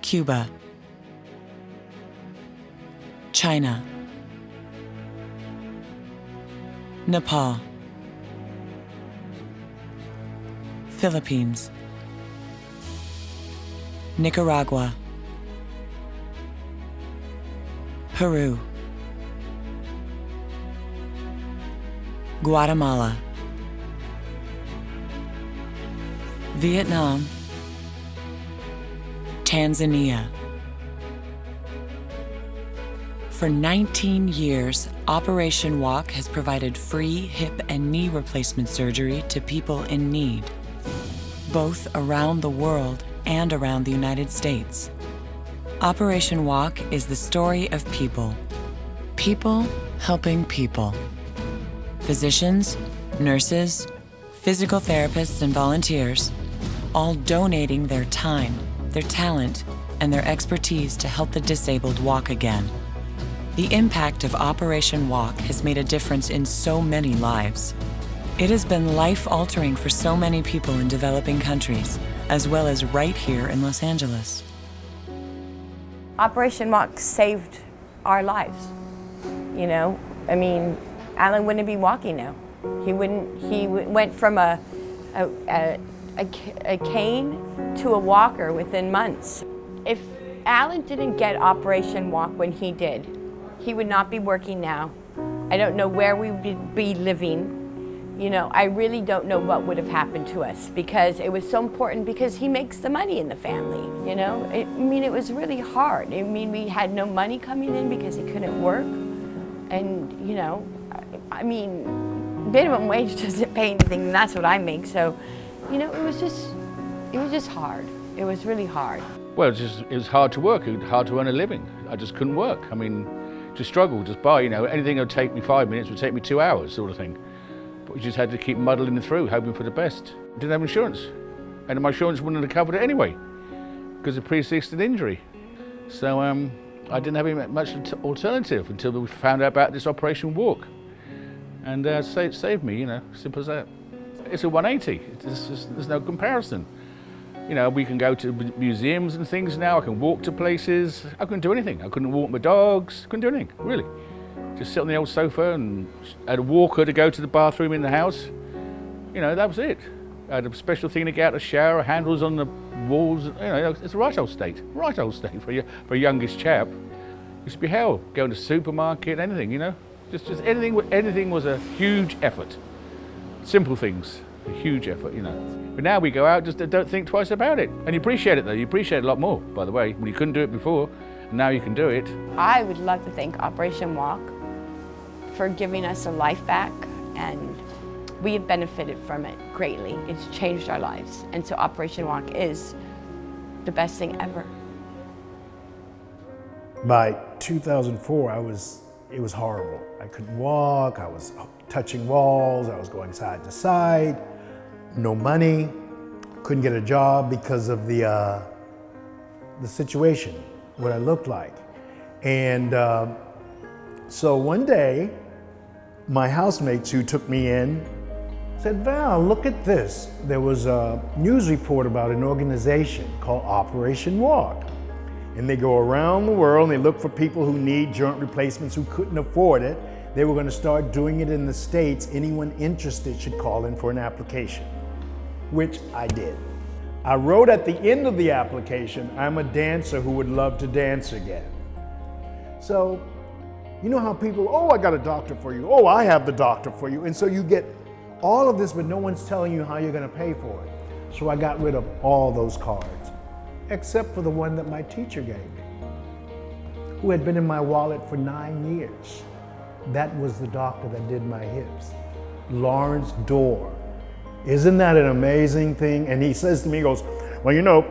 Cuba, China, Nepal, Philippines, Nicaragua, Peru, Guatemala, Vietnam, Tanzania. For 19 years, Operation Walk has provided free hip and knee replacement surgery to people in need, both around the world and around the United States. Operation Walk is the story of people. People helping people. Physicians, nurses, physical therapists, and volunteers, all donating their time, their talent, and their expertise to help the disabled walk again. The impact of Operation Walk has made a difference in so many lives. It has been life-altering for so many people in developing countries, as well as right here in Los Angeles. Operation Walk saved our lives. You know, I mean, Alan wouldn't be walking now. He went from a cane to a walker within months. If Alan didn't get Operation Walk when he did, he would not be working now. I don't know where we would be living. You know, I really don't know what would have happened to us, because it was so important, because he makes the money in the family, you know? I mean, it was really hard. I mean, we had no money coming in because he couldn't work. And, you know, I mean, minimum wage doesn't pay anything, and that's what I make. So, you know, it was just hard. It was really hard. Well, it was hard to work, it was hard to earn a living. I just couldn't work. I mean, just struggle, just buy, you know, anything that would take me 5 minutes would take me 2 hours, sort of thing. But we just had to keep muddling through, hoping for the best. Didn't have insurance, and my insurance wouldn't have covered it anyway, because of pre-existing injury. So I didn't have any much alternative until we found out about this Operation Walk. And saved me, you know, simple as that. It's a 180, there's no comparison. You know, we can go to museums and things now, I can walk to places. I couldn't do anything. I couldn't walk my dogs, couldn't do anything, really. Just sit on the old sofa and had a walker to go to the bathroom in the house. You know, that was it. I had a special thing to get out of the shower, handles on the walls. You know, it's a right old state for a youngish chap. It used to be hell, going to the supermarket, anything, you know. Just anything was a huge effort. Simple things, a huge effort, you know. But now we go out, just don't think twice about it. And you appreciate it though, you appreciate it a lot more, by the way. When you couldn't do it before, and now you can do it. I would love to thank Operation Walk for giving us a life back, and we have benefited from it greatly. It's changed our lives. And so Operation Walk is the best thing ever. By 2004, it was horrible. I couldn't walk, I was touching walls, I was going side to side, no money, couldn't get a job because of the situation, what I looked like. And so one day, my housemates who took me in said, Val, look at this. There was a news report about an organization called Operation Walk. And they go around the world and they look for people who need joint replacements who couldn't afford it. They were going to start doing it in the States. Anyone interested should call in for an application, which I did. I wrote at the end of the application, I'm a dancer who would love to dance again. So, you know how people, oh, I got a doctor for you. Oh, I have the doctor for you. And so you get all of this, but no one's telling you how you're going to pay for it. So I got rid of all those cards, except for the one that my teacher gave me, who had been in my wallet for 9 years. That was the doctor that did my hips, Lawrence Dorr. Isn't that an amazing thing? And he says to me, he goes, well, you know,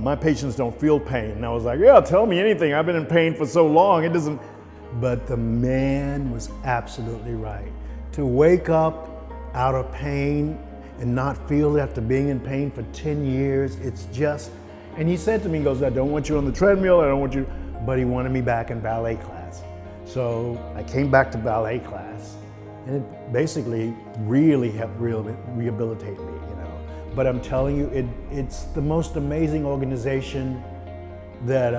my patients don't feel pain. And I was like, yeah, tell me anything. I've been in pain for so long, it doesn't. But the man was absolutely right. To wake up out of pain and not feel it after being in pain for 10 years, it's just, and he said to me, he goes, I don't want you on the treadmill, I don't want you, but he wanted me back in ballet class. So I came back to ballet class, and it basically really helped rehabilitate me, you know. But I'm telling you, it's the most amazing organization that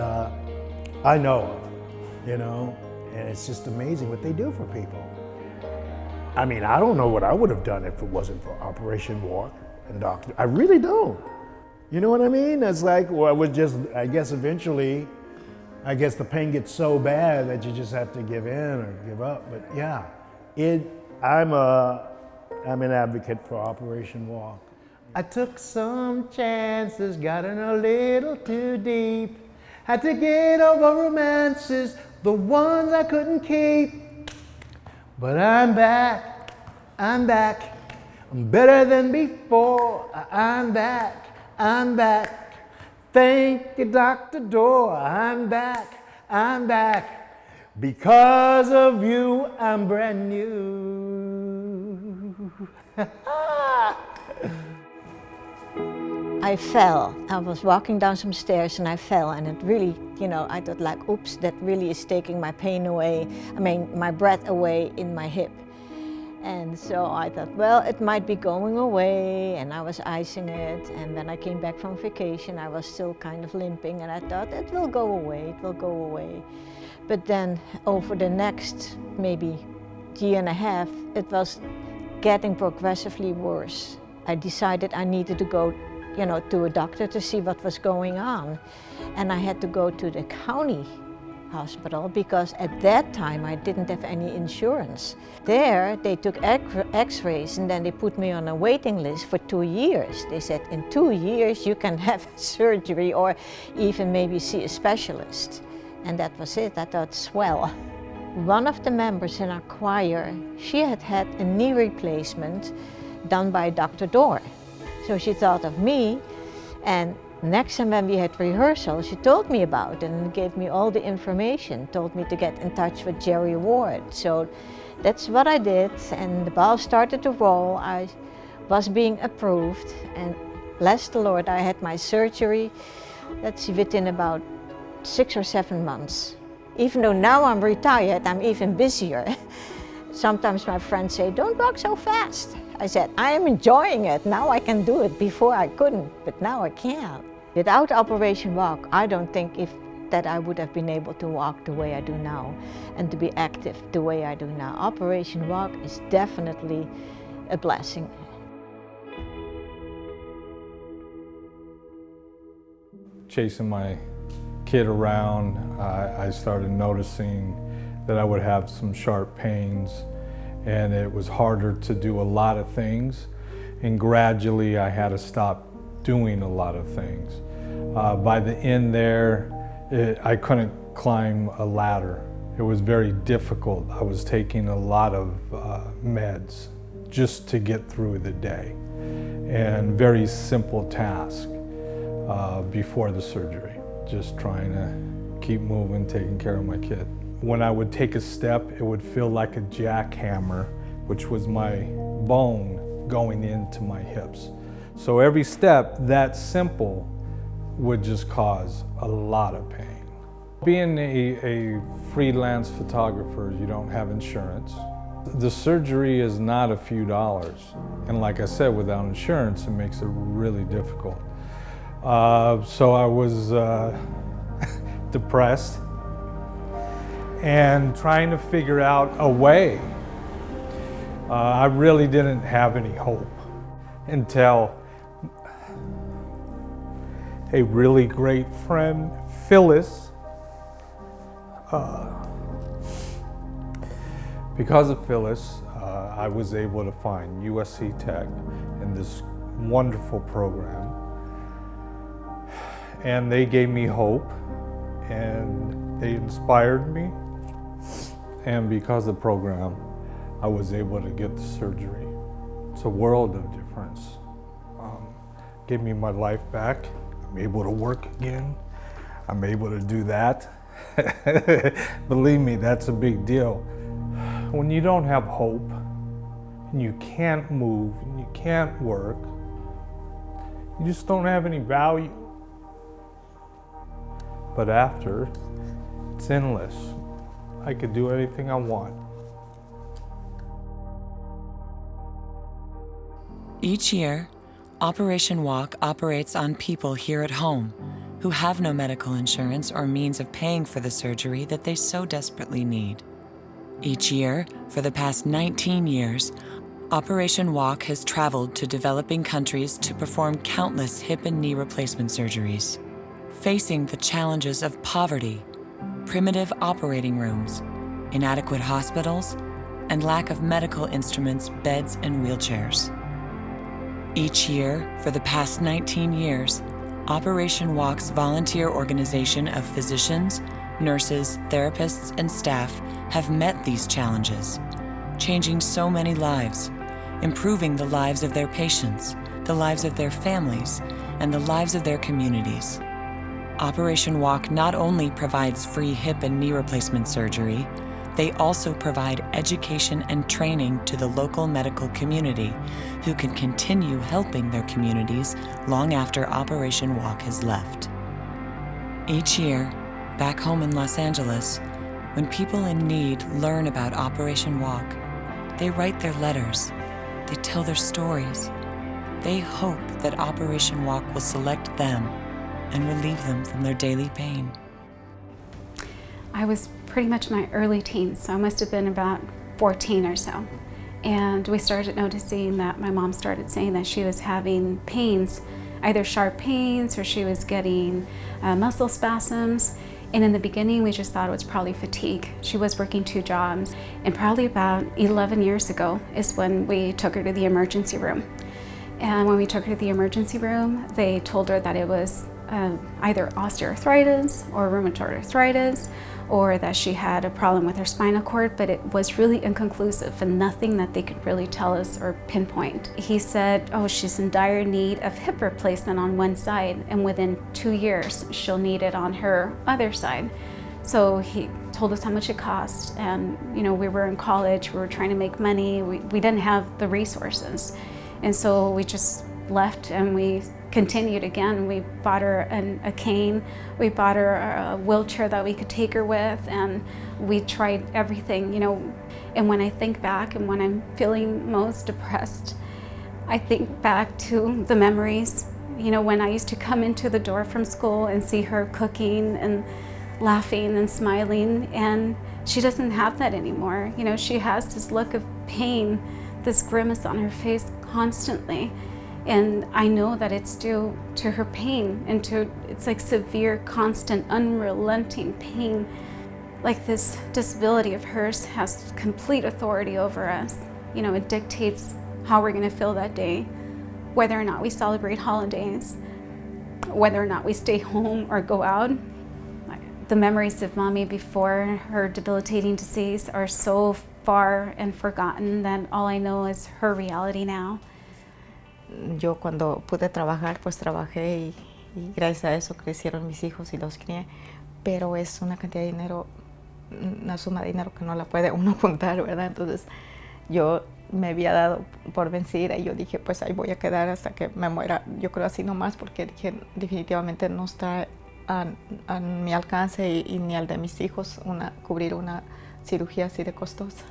I know of, you know, and it's just amazing what they do for people. I mean, I don't know what I would have done if it wasn't for Operation Walk and Doctor. I really don't. You know what I mean? It's like, well, I guess eventually, the pain gets so bad that you just have to give in or give up. But yeah, I'm an advocate for Operation Walk. I took some chances, got in a little too deep. Had to get over romances, the ones I couldn't keep. But I'm back, I'm better than before. I'm back. Thank you, Dr. Door, I'm back. Because of you, I'm brand new. I fell. I was walking down some stairs and I fell, and it really, I thought like, oops, that really is taking my pain away. My breath away in my hip. And so I thought, well, it might be going away, and I was icing it. And when I came back from vacation, I was still kind of limping, and I thought, it will go away. But then over the next maybe year and a half, it was getting progressively worse. I decided I needed to go to a doctor to see what was going on. And I had to go to the county hospital because at that time I didn't have any insurance. There they took x-rays and then they put me on a waiting list for 2 years. They said in 2 years you can have surgery or even maybe see a specialist. And that was it. I thought, swell. One of the members in our choir, she had had a knee replacement done by Dr. Door. So she thought of me, and next time when we had rehearsal, she told me about it and gave me all the information, told me to get in touch with Jerry Ward. So that's what I did, and the ball started to roll. I was being approved, and bless the Lord, I had my surgery, within about 6 or 7 months. Even though now I'm retired, I'm even busier. Sometimes my friends say, don't walk so fast. I said, I am enjoying it. Now I can do it. Before I couldn't, but now I can. Without Operation Walk, I don't think that I would have been able to walk the way I do now and to be active the way I do now. Operation Walk is definitely a blessing. Chasing my kid around, I started noticing that I would have some sharp pains, and it was harder to do a lot of things, and gradually I had to stop doing a lot of things. By the end there, I couldn't climb a ladder. It was very difficult. I was taking a lot of meds just to get through the day, and very simple task before the surgery, just trying to keep moving, taking care of my kid. When I would take a step, it would feel like a jackhammer, which was my bone going into my hips. So every step that simple would just cause a lot of pain. Being a freelance photographer, you don't have insurance. The surgery is not a few dollars. And like I said, without insurance, it makes it really difficult. So I was depressed and trying to figure out a way. I really didn't have any hope until a really great friend, Phyllis, because of Phyllis, I was able to find USC Tech in this wonderful program. And they gave me hope, and they inspired me. And because of the program, I was able to get the surgery. It's a world of difference. Gave me my life back. I'm able to work again. I'm able to do that. Believe me, that's a big deal. When you don't have hope, and you can't move, and you can't work, you just don't have any value. But after, it's endless. I could do anything I want. Each year, Operation Walk operates on people here at home who have no medical insurance or means of paying for the surgery that they so desperately need. Each year, for the past 19 years, Operation Walk has traveled to developing countries to perform countless hip and knee replacement surgeries. Facing the challenges of poverty, primitive operating rooms, inadequate hospitals, and lack of medical instruments, beds, and wheelchairs. Each year, for the past 19 years, Operation Walk's volunteer organization of physicians, nurses, therapists, and staff have met these challenges, changing so many lives, improving the lives of their patients, the lives of their families, and the lives of their communities. Operation Walk not only provides free hip and knee replacement surgery, they also provide education and training to the local medical community who can continue helping their communities long after Operation Walk has left. Each year, back home in Los Angeles, when people in need learn about Operation Walk, they write their letters, they tell their stories. They hope that Operation Walk will select them and relieve them from their daily pain. I was pretty much in my early teens, so I must have been about 14 or so. And we started noticing that my mom started saying that she was having pains, either sharp pains or she was getting muscle spasms. And in the beginning, we just thought it was probably fatigue. She was working 2 jobs. And probably about 11 years ago is when we took her to the emergency room. And when we took her to the emergency room, they told her that it was either osteoarthritis or rheumatoid arthritis, or that she had a problem with her spinal cord, but it was really inconclusive and nothing that they could really tell us or pinpoint. He said, oh, she's in dire need of hip replacement on one side, and within 2 years, she'll need it on her other side. So he told us how much it cost, and we were in college, we were trying to make money, we didn't have the resources. And so we just left and we continued again. We bought her a cane, we bought her a wheelchair that we could take her with, and we tried everything, And when I think back and when I'm feeling most depressed, I think back to the memories, when I used to come into the door from school and see her cooking and laughing and smiling, and she doesn't have that anymore. She has this look of pain, this grimace on her face constantly. And I know that it's due to her pain and it's like severe, constant, unrelenting pain. Like this disability of hers has complete authority over us. It dictates how we're gonna feel that day, whether or not we celebrate holidays, whether or not we stay home or go out. The memories of Mommy before her debilitating disease are so far and forgotten that all I know is her reality now. Yo cuando pude trabajar, pues trabajé y gracias a eso crecieron mis hijos y los crié, pero es una cantidad de dinero, una suma de dinero que no la puede uno juntar, ¿verdad? Entonces yo me había dado por vencida y yo dije, pues ahí voy a quedar hasta que me muera. Yo creo así nomás porque dije, definitivamente no está a mi alcance y ni al de mis hijos cubrir una cirugía así de costosa.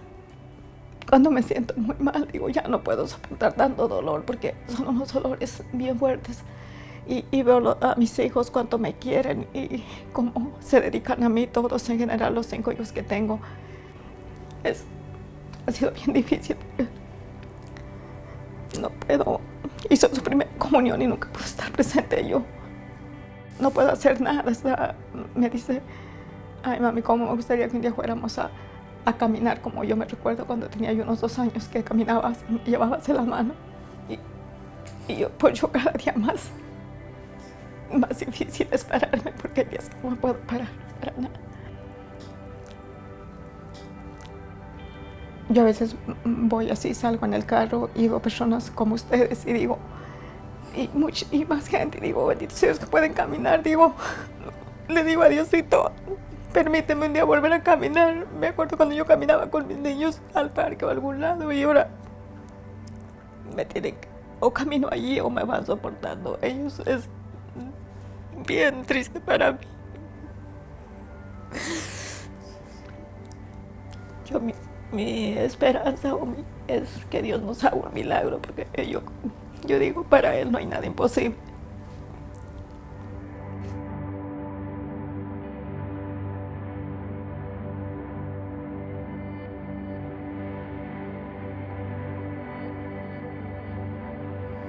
Cuando me siento muy mal, digo, ya no puedo soportar tanto dolor porque son unos dolores bien fuertes. Y veo a mis hijos cuánto me quieren y cómo se dedican a mí, todos en general, los 5 hijos que tengo. Ha sido bien difícil porque no puedo. Hizo su primera comunión y nunca pude estar presente yo. No puedo hacer nada. O sea, me dice, ay mami, cómo me gustaría que un día fuéramos a caminar como yo me recuerdo cuando tenía yo unos 2 años que caminabas y me llevabas de la mano. Y yo, pues yo cada día más difícil es pararme porque hay días que no me puedo parar para nada. Yo a veces voy así, salgo en el carro y veo personas como ustedes y digo, y más gente, digo, benditos Dios que pueden caminar, digo, le digo a Diosito, permíteme un día volver a caminar. Me acuerdo cuando yo caminaba con mis niños al parque o a algún lado y ahora me tienen que, o camino allí o me van soportando. Ellos es bien triste para mí. Mi esperanza es que Dios nos haga un milagro porque yo digo, para Él no hay nada imposible.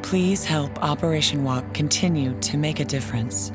Please help Operation Walk continue to make a difference.